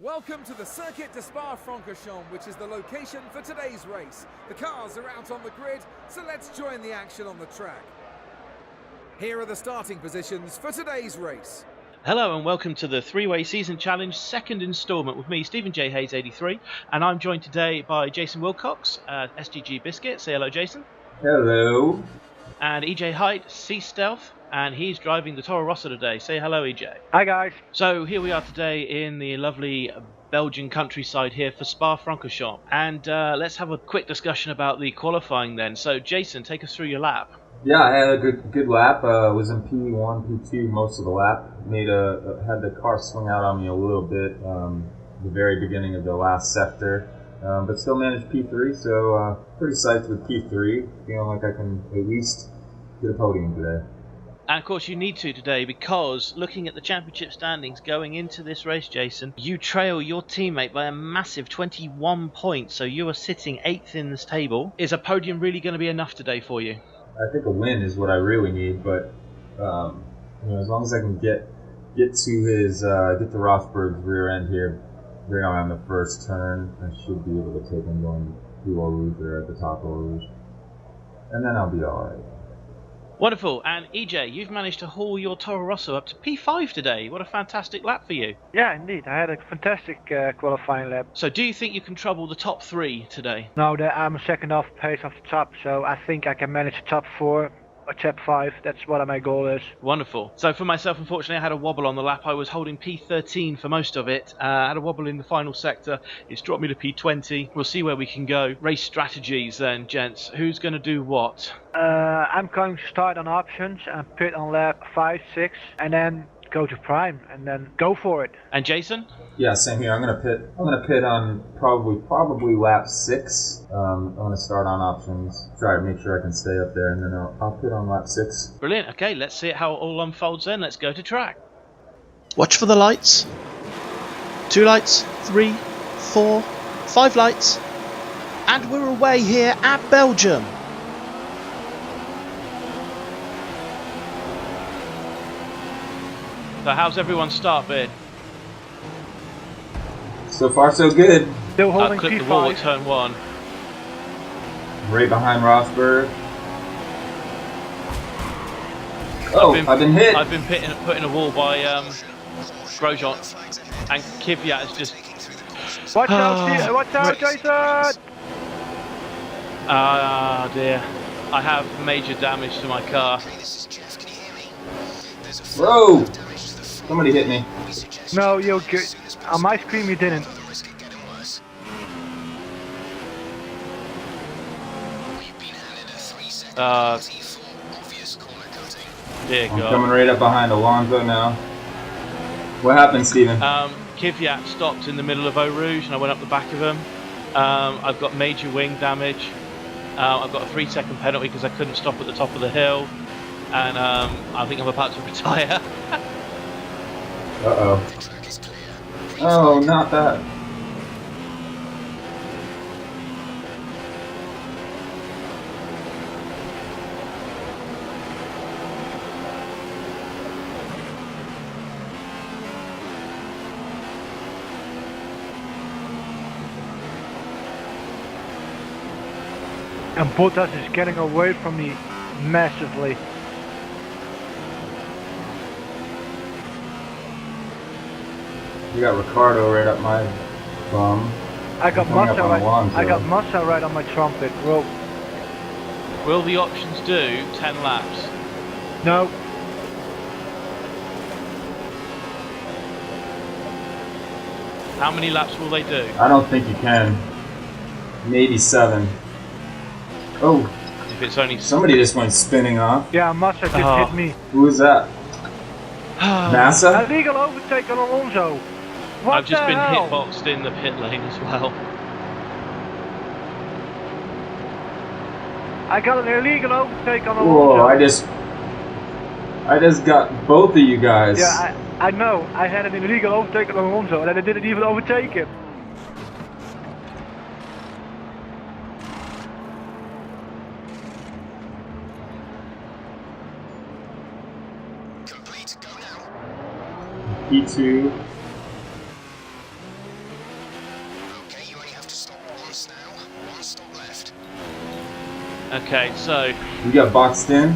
Welcome to the Circuit de Spa-Francorchamps, which is the location for today's race. The cars are out on the grid, so let's join the action on the track. Here are the starting positions for today's race. Hello and welcome to the three-way season challenge second instalment with me, Stephen J. Hayes 83, and I'm joined today by Jason Wilcox at SGG Biscuit. Say hello, Jason. Hello. And EJ Height, Sea Stealth, and he's driving the Toro Rosso today. Say hello, EJ. Hi guys. So here we are today in the lovely Belgian countryside here for Spa-Francorchamps, and let's have a quick discussion about the qualifying then. So Jason, take us through your lap. Yeah, I had a good lap. Was in P1, P2 most of the lap. Had the car swing out on me a little bit the very beginning of the last sector, but still managed P3. So pretty psyched with P3. Feeling like I can at least get a podium today. And of course you need to today, because looking at the championship standings going into this race, Jason, you trail your teammate by a massive 21 points, so you are sitting 8th in this table. Is a podium really going to be enough today for you? I think a win is what I really need, but as long as I can get to Rosberg's rear end here, right around the first turn, I should be able to take him going through Eau Rouge or at the top of Eau Rouge, and then I'll be all right. Wonderful. And EJ, you've managed to haul your Toro Rosso up to P5 today. What a fantastic lap for you. Yeah, indeed. I had a fantastic qualifying lap. So do you think you can trouble the top 3 today? No, I'm a second off pace off the top, so I think I can manage the top 4 or top 5. That's what my goal is. Wonderful. So for myself, unfortunately, I had a wobble on the lap. I was holding P13 for most of it. I had a wobble in the final sector. It's dropped me to P20. We'll see where we can go. Race strategies then, gents. Who's going to do what? I'm going to start on options and pit on lap 5, 6, and then go to prime and then go for it. And Jason? Yeah, same here. I'm gonna pit on probably lap 6. I'm gonna start on options. Try to make sure I can stay up there, and then I'll pit on lap 6. Brilliant. Okay, let's see how it all unfolds then. Let's go to track. Watch for the lights. 2 lights, 3, 4, 5 lights. And we're away here at Belgium. So how's everyone's start been? So far, so good. Still holding Clip the wall at P5. turn 1. Right behind Rosberg. Oh, I've been hit. I've been put in a wall by Grosjean, and Kvyat is just... Watch out, Jason! Ah, dear. I have major damage to my car. Whoa! Somebody hit me. No, you're good. On my screen you didn't. Dear I'm God. coming right up behind Alonso now. What happened, Steven? Kvyat stopped in the middle of Eau Rouge and I went up the back of him. I've got major wing damage. I've got a 3-second penalty because I couldn't stop at the top of the hill. And I think I'm about to retire. Uh-oh. Oh, not that. And Bottas is getting away from me massively. You got Ricardo right up my bum. I got Coming up Massa on right. Alonso. I got Massa right on my trumpet. Well, Will the options do 10 laps? no. How many laps will they do? I don't think you can. Maybe 7. Oh, If it's only... somebody just went spinning off. Yeah, Massa just Oh. hit me. Who was that? Massa? Illegal overtake on Alonso. What I've just the been hell? hitboxed in the pit lane as well. I got an illegal overtake on Whoa, Alonso. I just got both of you guys. Yeah, I know. I had an illegal overtake on Alonso and I didn't even overtake him. P2. Okay, so We got boxed in.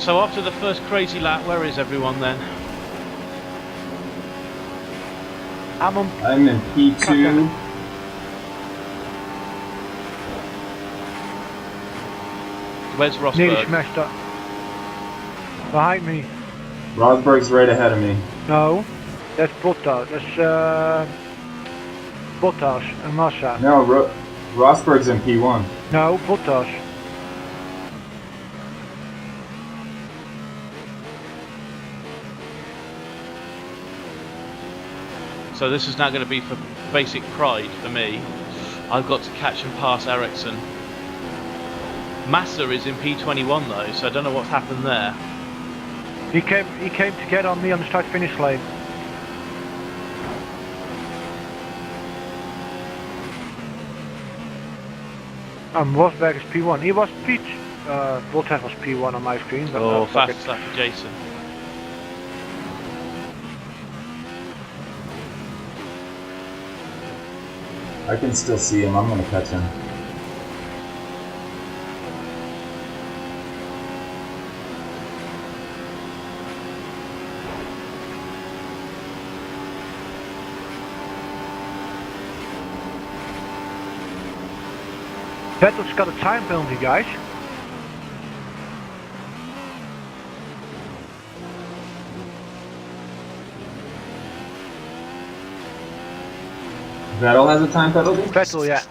after the first crazy lap, where is everyone then? I'm on. I'm in P2. Where's Nearly Rosberg? smashed up. Behind me. Rosberg's right ahead of me. No, that's Bottas. That's Bottas and Massa. No, Rosberg's in P1. No, Bottas. So this is now going to be for basic pride for me. I've got to catch and pass Ericsson. Massa is in P21 though, so I don't know what's happened there. He came to get on me on the start-finish lane. Rosberg is P1. He was Bottas was P1 on my screen. But Oh, fuck fastest lap for Jason. I can still see him. I'm gonna catch him. Vettel's got a time penalty, guys. Vettel has a time penalty? Vettel, yeah.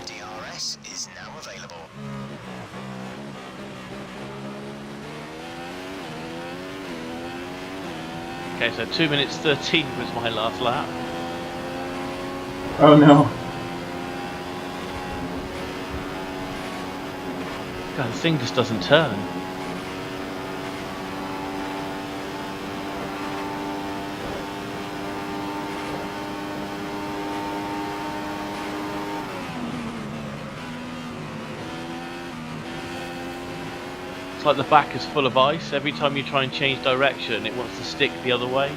DRS is now available. Okay, so 2 minutes 13 was my last lap. Oh no. God, the thing just doesn't turn. It's like the back is full of ice. Every time you try and change direction, it wants to stick the other way.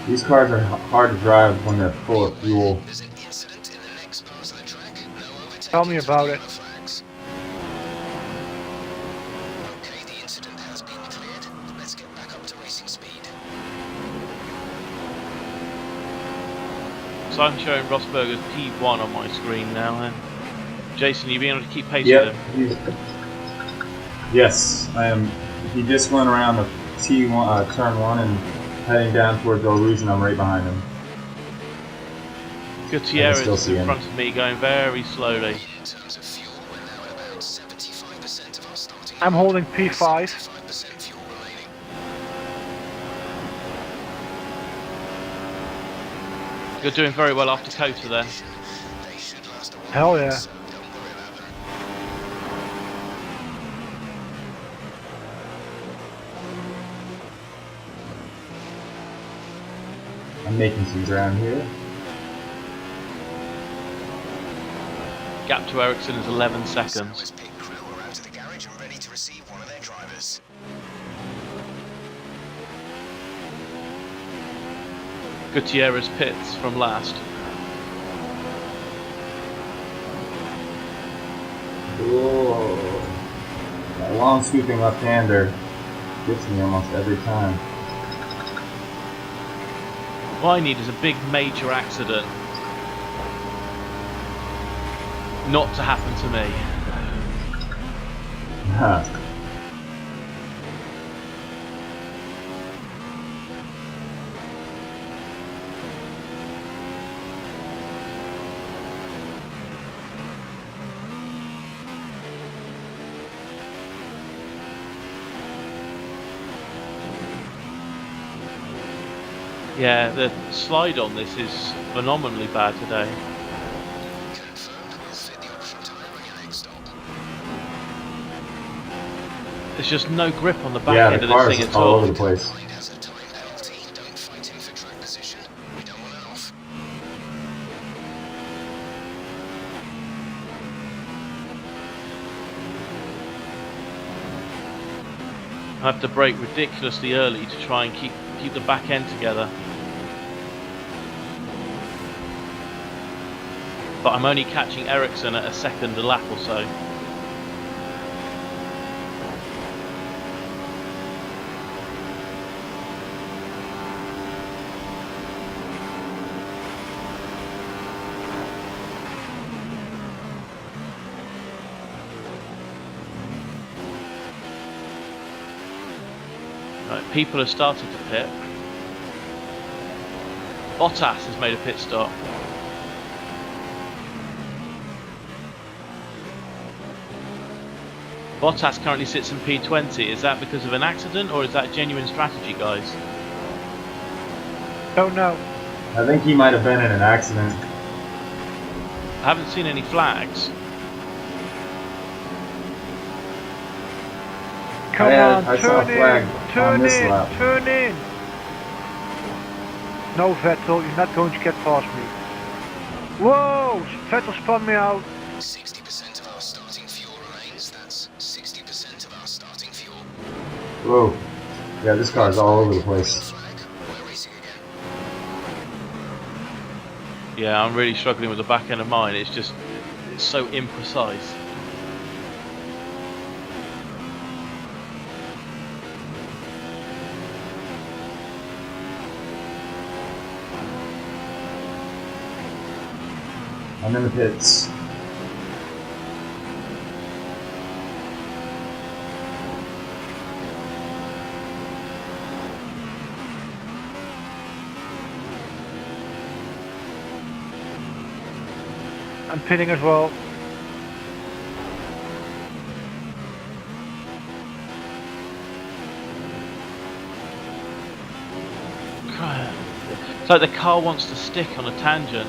These cars are hard to drive when they're full of fuel. There's an incident in the next part of the track. No overtaking. Tell me about it. Flags. Okay, the incident has been cleared. Let's get back up to racing speed. So I'm showing Rosberg as P1 on my screen now then. Jason, you being able to keep pace Yep. with him? Yes, I am. He just went around the T1 turn 1 and heading down towards Eau Rouge, and I'm right behind him. Gutierrez still is see in him. front of me, going very slowly. In terms of fuel, we're now at about 75% of our starting. I'm holding P5. 5% fuel remaining. You're doing very well after Kota there. They should last a while. Hell yeah. So don't worry about them. I'm making some ground here. Gap to Ericsson is 11 seconds. Sauer's pit crew are out of the garage and ready to receive one of their drivers. Gutierrez pits from last. Whoa. That long sweeping left-hander gets me almost every time. What I need is a big major accident not to happen to me. Huh. Yeah, the slide on this is phenomenally bad today. Confirmed, we'll fit the option tyre on your next stop. There's just no grip on the back Yeah, end the of this car's thing at all all. over the place. Mind has a time penalty. Don't fight him for track position. We don't want an off. I have to brake ridiculously early to try and keep the back end together. But I'm only catching Ericsson at a second a lap or so. Right, people have started to pit. Bottas has made a pit stop. Bottas currently sits in P20. Is that because of an accident or is that genuine strategy, guys? Don't know. I think he might have been in an accident. I haven't seen any flags. Come on, I saw a flag on this lap. turn in. No, Vettel, you're not going to get past me. Whoa, Vettel spun me out. 60% of our starting fuel remains. That's 60% of our starting fuel. Whoa. Yeah, this car's all over the place. Flag. We're racing again. Yeah, I'm really struggling with the back end of mine. It's so imprecise. I'm in the pits. I'm pitting as well. It's like the car wants to stick on a tangent.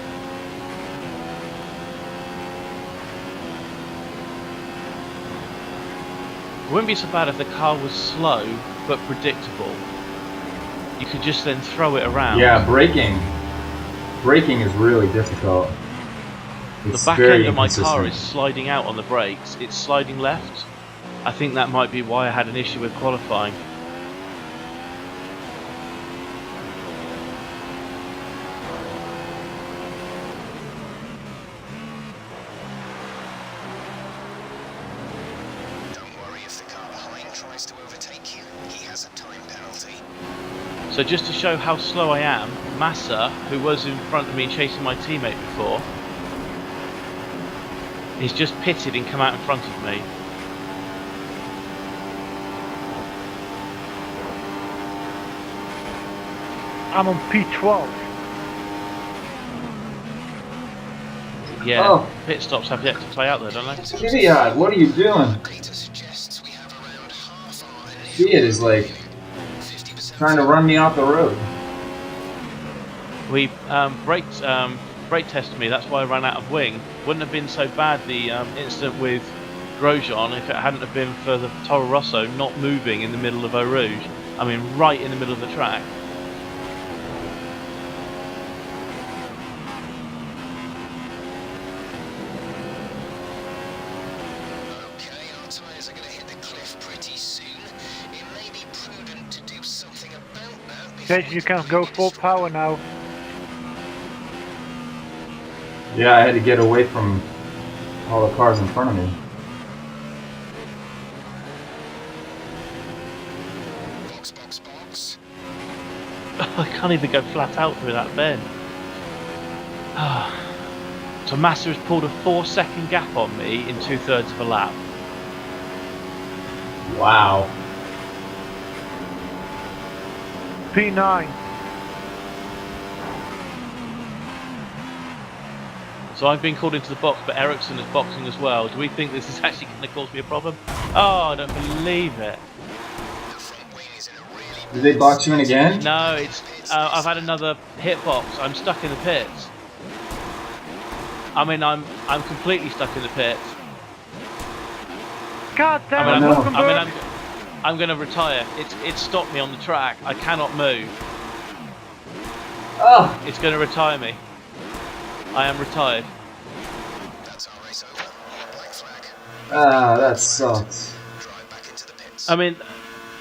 It wouldn't be so bad if the car was slow but predictable. You could just then throw it around. Yeah, braking. Braking is really difficult. It's The back very end of my car inconsistent. is sliding out on the brakes. It's sliding left. I think that might be why I had an issue with qualifying. Don't worry if the car behind tries to overtake you. He has a time penalty. So just to show how slow I am, Massa, who was in front of me chasing my teammate before, he's just pitted and come out in front of me. I'm on P12. Yeah, Oh. pit stops have yet to play out there, don't they? Idiot, what are you doing? Data suggests we have around half our Idiot is like 50% trying to run me off the road. We brake tested me, that's why I ran out of wing. Wouldn't have been so bad, the incident with Grosjean, if it hadn't have been for the Toro Rosso not moving in the middle of Eau Rouge. I mean, right in the middle of the track. Okay, our tyres are going to hit the cliff pretty soon. It may be prudent to do something about that before Jason, you can go full power now. Yeah, I had to get away from all the cars in front of me. Box, box, box. I can't even go flat out through that bend. So Massa has pulled a 4-second gap on me in 2/3 of a lap. Wow. P9. So I've been called into the box, but Ericsson is boxing as well. Do we think this is actually going to cause me a problem? Oh, I don't believe it. The front wing is in a really Did they box you in again? No, it's I've had another hit box. I'm stuck in the pits. I mean, I'm completely stuck in the pits. God damn I it, mean, Hulkenberg. I'm going to retire. It's stopped me on the track. I cannot move. Oh, It's going to retire me. I am retired. That's our race over. Black flag. that sucks. Drive back into the pits. I mean,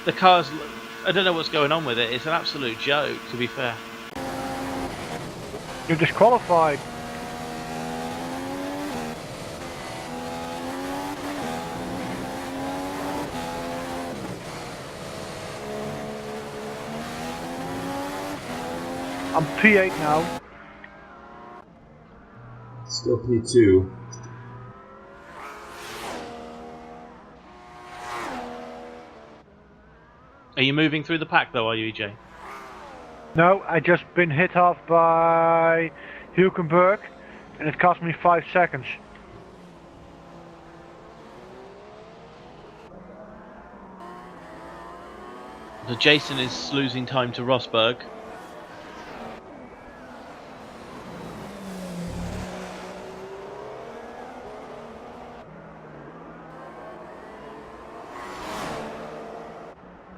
The car's... I don't know what's going on with it. It's an absolute joke, to be fair. You're disqualified. I'm P8 now. Still P2. Are you moving through the pack though, are you, EJ? No, I just been hit off by Hulkenberg, and it cost me 5 seconds. So Jason is losing time to Rosberg.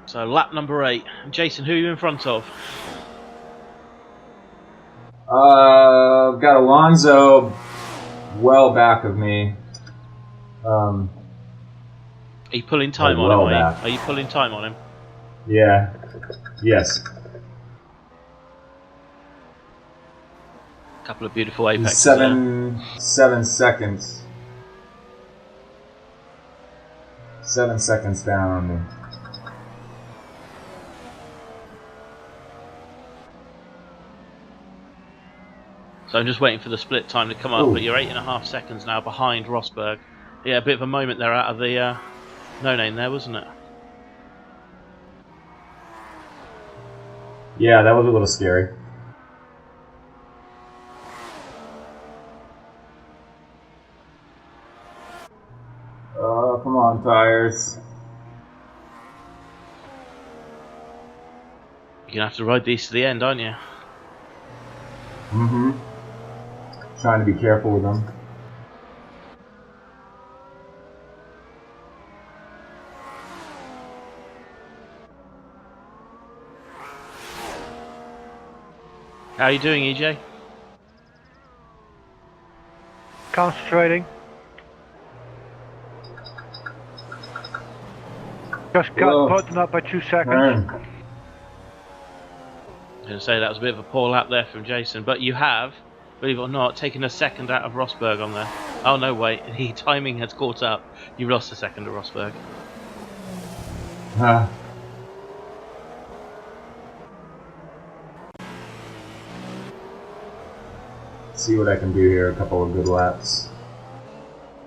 So lap number 8. Jason, who are you in front of? I've got Alonso well back of me. Are you pulling time Oh, on well him? back. Are you pulling time on him? Yeah. Yes. A couple of beautiful apexes He's 7 seconds. 7 seconds down on me. So I'm just waiting for the split time to come up, Ooh. but you're 8.5 seconds now behind Rosberg. Yeah, a bit of a moment there out of the no-name there, wasn't it? Yeah, that was a little scary. Oh, come on, tires. You're going to have to ride these to the end, aren't you? Mm-hmm. Trying to be careful with them. How are you doing, EJ? Concentrating. Just got Whoa. buttoned up by 2 seconds. Turn. I was going to say that was a bit of a poor lap there from Jason, but you have, believe it or not, taken a second out of Rosberg on there. Oh no, wait, the timing has caught up. You've lost a second to Rosberg. See what I can do here. A couple of good laps.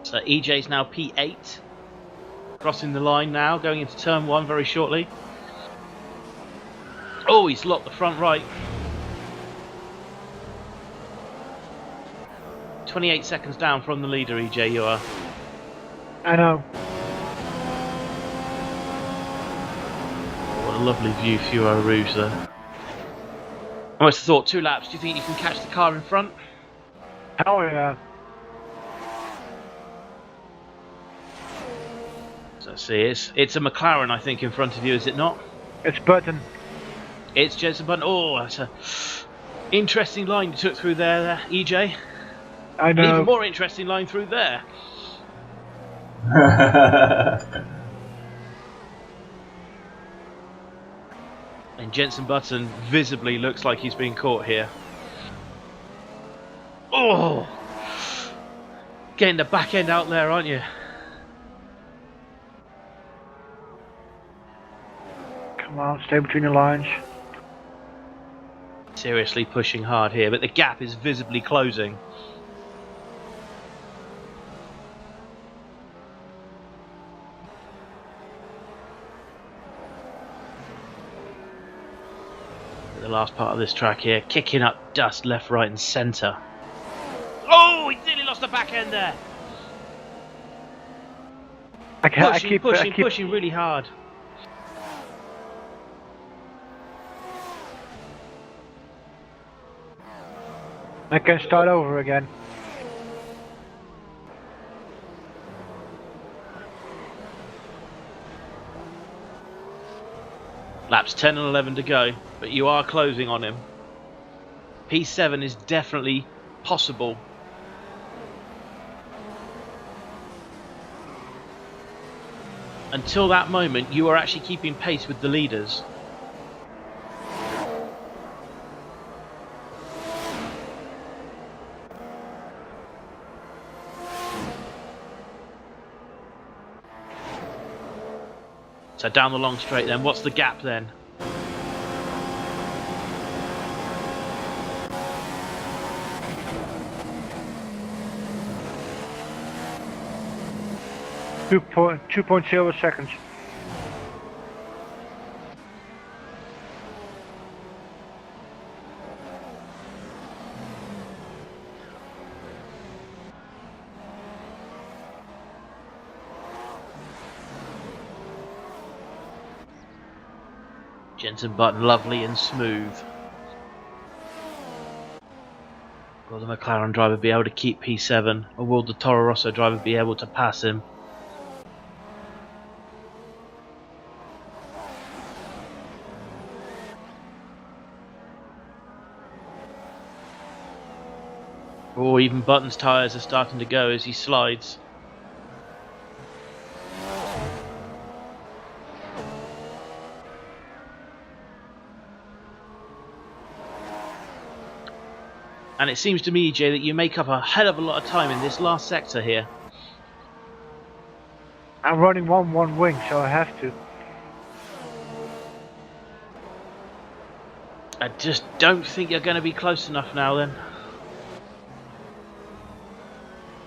So EJ's now P8. Crossing the line now, going into turn 1 very shortly. Oh, he's locked the front right. 28 seconds down from the leader, EJ, you are. I know. What a lovely view for you, Rouge there. I must have thought 2 laps. Do you think you can catch the car in front? Hell yeah. So let's see, it's a McLaren, I think, in front of you, is it not? It's Button. It's Jensen Button. Oh, that's a interesting line you took through there, EJ. I An know. even more interesting line through there. And Jensen Button visibly looks like he's been caught here. Oh! Getting the back end out there, aren't you? Come on, stay between the lines. Seriously pushing hard here, but the gap is visibly closing. The last part of this track here, kicking up dust left, right and centre. Oh, he nearly lost the back end there. Pushing really hard. I can start over again. Laps 10 and 11 to go, but you are closing on him. P7 is definitely possible. Until that moment, you were actually keeping pace with the leaders. So down the long straight then, what's the gap then? 2.0 seconds. Jensen Button, lovely and smooth. Will the McLaren driver be able to keep P7, or will the Toro Rosso driver be able to pass him? Oh, even Button's tyres are starting to go as he slides. And it seems to me, EJ, that you make up a hell of a lot of time in this last sector here. I'm running one wing, so I have to. I just don't think you're going to be close enough now then.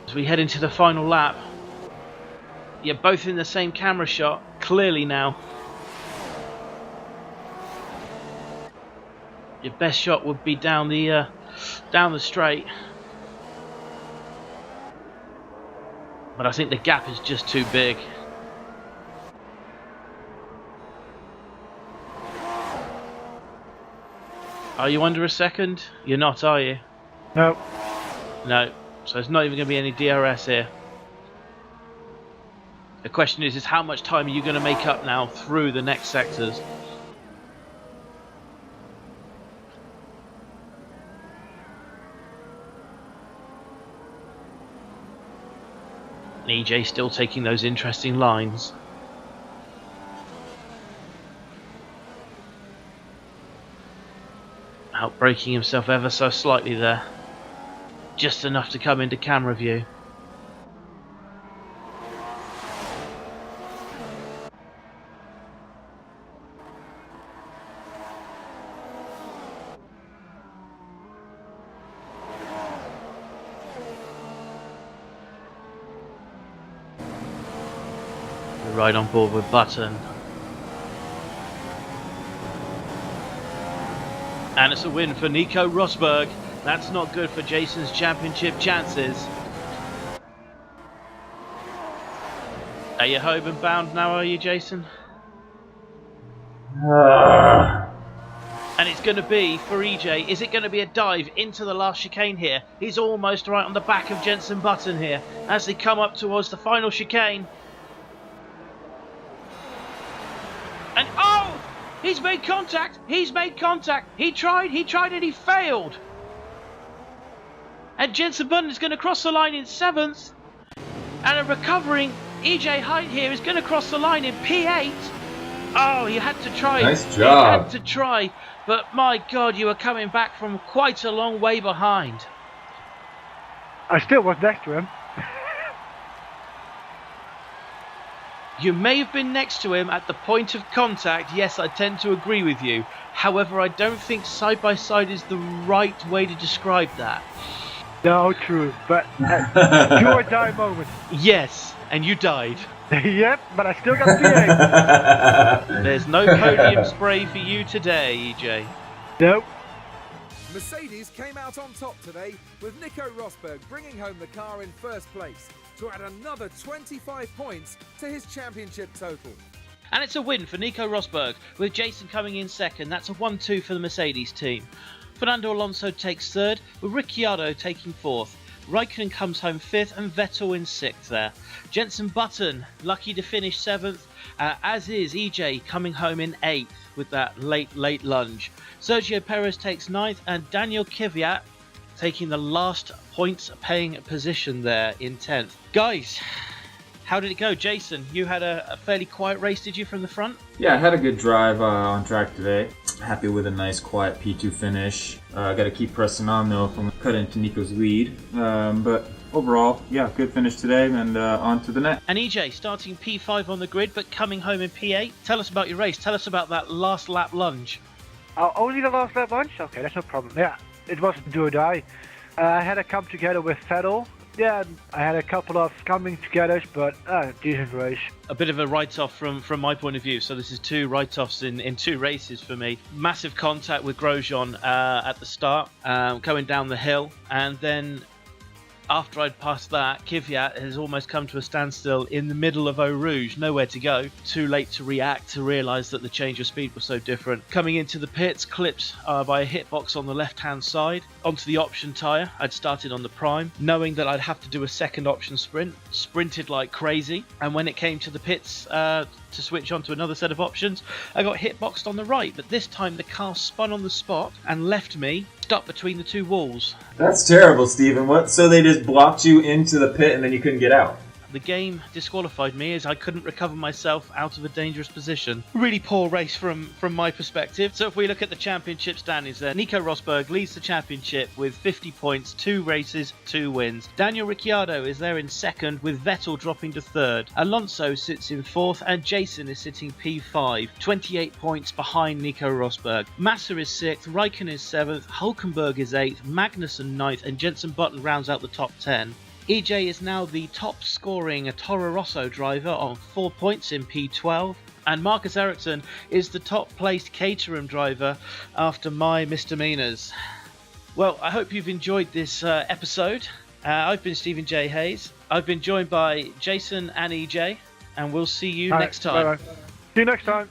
As we head into the final lap, you're both in the same camera shot, clearly now. Your best shot would be down the straight. But I think the gap is just too big. Are you under a second? You're not, are you? No. No. So there's not even going to be any DRS here. The question is how much time are you going to make up now through the next sectors? EJ still taking those interesting lines. Outbraking himself ever so slightly there. Just enough to come into camera view. We're right on board with Button. And it's a win for Nico Rosberg. That's not good for Jason's championship chances. Are you home and bound now, are you, Jason? And it's going to be, for EJ, is it going to be a dive into the last chicane here? He's almost right on the back of Jensen Button here as they come up towards the final chicane. And oh! He's made contact! He's made contact! He tried and he failed! And Jensen Button is going to cross the line in 7th. And a recovering EJ Hyde here is going to cross the line in P8. Oh, he had to try. Nice job. He had to try. But my God, you were coming back from quite a long way behind. I still was next to him. You may have been next to him at the point of contact. Yes, I tend to agree with you. However, I don't think side by side is the right way to describe that. No, true, but do or die moment. Yes, and you died. Yep, but I still got P8. There's no podium spray for you today, EJ. Nope. Mercedes came out on top today with Nico Rosberg bringing home the car in first place to add another 25 points to his championship total. And it's a win for Nico Rosberg with Jason coming in second. That's a 1-2 for the Mercedes team. Fernando Alonso takes third with Ricciardo taking fourth. Raikkonen comes home fifth and Vettel in sixth there. Jensen Button lucky to finish seventh, as is EJ coming home in eighth with that late lunge. Sergio Perez takes ninth and Daniel Kvyat taking the last points paying position there in 10th. Guys, How did it go, Jason? You had a fairly quiet race, did you, from the front? Yeah, I had a good drive on track today. Happy with a nice quiet P2 finish. Got to keep pressing on though if I'm cut into Nico's lead. But overall, yeah, good finish today and on to the next. And EJ, starting P5 on the grid but coming home in P8. Tell us about your race. Tell us about that last lap lunge. Oh, only the last lap lunch? Okay, that's no problem. Yeah, it was do or die. I had a come together with Vettel. Yeah, I had a couple of coming togethers, but decent race. A bit of a write-off from my point of view. So this is 2 write-offs in 2 races for me. Massive contact with Grosjean at the start, going down the hill, and then after I'd passed that, Kvyat has almost come to a standstill in the middle of Eau Rouge, nowhere to go. Too late to react, to realise that the change of speed was so different. Coming into the pits, clipped by a hitbox on the left-hand side, onto the option tyre. I'd started on the prime, knowing that I'd have to do a second option sprint. Sprinted like crazy, and when it came to the pits to switch on to another set of options, I got hitboxed on the right, but this time the car spun on the spot and left me stuck between the 2 walls. That's terrible, Stephen. What? So they just blocked you into the pit and then you couldn't get out? The game disqualified me as I couldn't recover myself out of a dangerous position. Really poor race from my perspective. So if we look at the championship standings there, Nico Rosberg leads the championship with 50 points, 2 races, 2 wins. Daniel Ricciardo is there in second with Vettel dropping to third. Alonso sits in fourth and Jason is sitting P5, 28 points behind Nico Rosberg. Massa is 6th, Raikkonen is 7th, Hulkenberg is 8th, Magnussen 9th and Jenson Button rounds out the top 10. EJ is now the top scoring Toro Rosso driver on 4 points in P12, and Marcus Ericsson is the top placed Caterham driver after my misdemeanours. Well, I hope you've enjoyed this episode. I've been Stephen J. Hayes. I've been joined by Jason and EJ, and we'll see you next time. Bye-bye. See you next time.